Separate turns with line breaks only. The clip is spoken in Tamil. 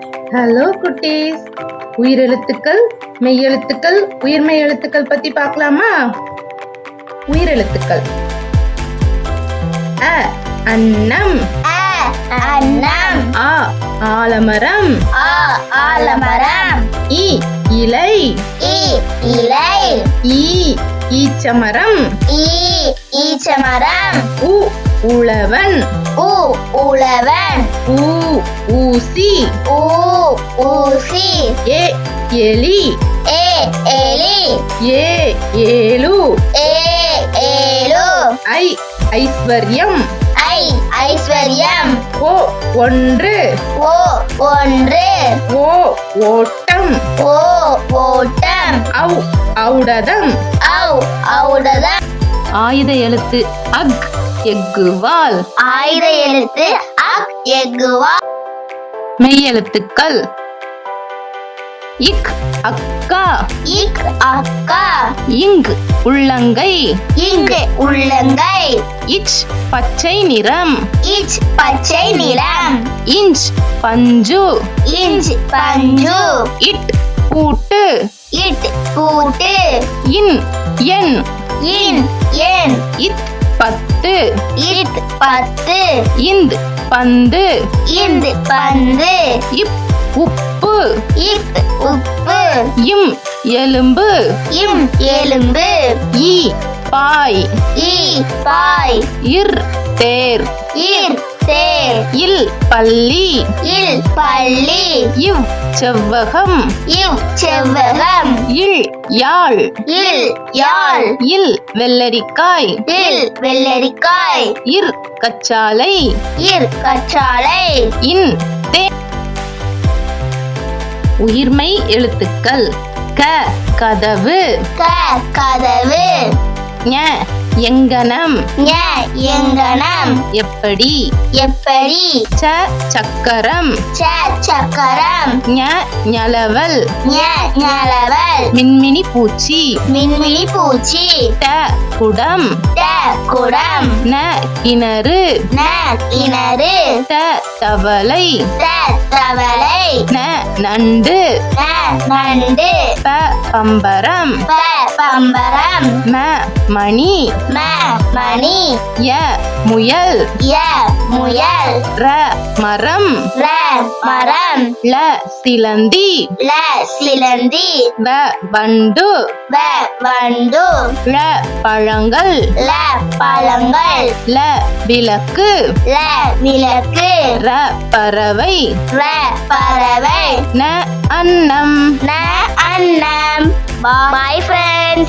ஹலோ குட்டீஸ், உயிரெழுத்துக்கள், மெய்யெழுத்துக்கள், உயிர்மெய் எழுத்துக்கள் பத்தி பார்க்கலாமா? உயிரெழுத்துக்கள்: அ அன்னம்,
அன்னம்,
ஆ ஆலமரம்,
ஆலமரம்,
இ இலை,
இலை,
ஈ ஈச்சமரம்,
ஈச்சமரம்,
உ உழவன்,
உழவன்,
ஊசி,
ஊசி,
எலி,
எலி,
ஏலு,
ஏலு,
ஐஸ்வர்யம்,
ஐஸ்வர்யம்,
ஒன்று,
ஒன்று,
ஓட்டம்,
ஓட்டம்,
ஔடதம்.
ஔடதம்.
ஆயுத எழுத்து அக் எக்குவால்.
ஆயுத எழுத்து அக் எக்குவா.
மெய்யெழுத்துக்கள்: இக் அக்கா,
இக் அக்கா,
இங் உள்ளங்கை,
இங்கு உள்ளங்கை,
இச் பச்சை நிறம்,
இச் பச்சை நிறம்,
இஞ்ச் பஞ்சு,
இஞ்ச் பஞ்சு,
இட் பூட்டு,
இட் பூட்டு,
இன் எண்,
இன் எண்,
இத் பத்து,
இத் பத்து,
இந்த் பந்து,
இந்த் பந்து,
இப் உப்பு,
இப் உப்பு,
இம் எலும்பு,
இம் எலும்பு,
ஈ பாய்,
ஈ பாய்,
இர் தேர்,
இர் தேர்,
இல் பள்ளி,
இல் பள்ளி,
இவ் செவ்வகம்,
இவ் செவ்வகம்,
இல் யாழ்,
இல் யாழ்,
இல் வெள்ளரிக்காய்,
இல் வெள்ளரிக்காய்,
இர் கச்சாலை,
இர் கற்றாழை.
இன் தே. உயிர்மெய் எழுத்துக்கள்: க கதவு,
கதவு,
ஞ எங்கனம்,
ஞ எங்கனம்,
எப்படி,
எப்படி,
ச சக்கரம்,
சக்கரம்,
ஞ ஞலவல்,
ஞ ஞலவல்,
மின்மினி பூச்சி,
மின்மினி பூச்சி,
ட குடம்,
குடம்,
ந கிணறு,
ந கிணறு,
தவளை,
தவளை,
ந நண்டு,
நண்டு,
பம்பரம்,
பம்பரம்,
ம மணி,
மணி,
ய முயல்,
முயல்,
ர மரம்,
மரம்,
ல சிலந்தி,
சிலந்தி,
வண்டு,
வண்டு,
ல பழங்கள்,
பழங்கள்,
ல விளக்கு,
விளக்கு,
ர பறவை,
பறவை,
ந அன்னம்.
அன்னம். Bye friends.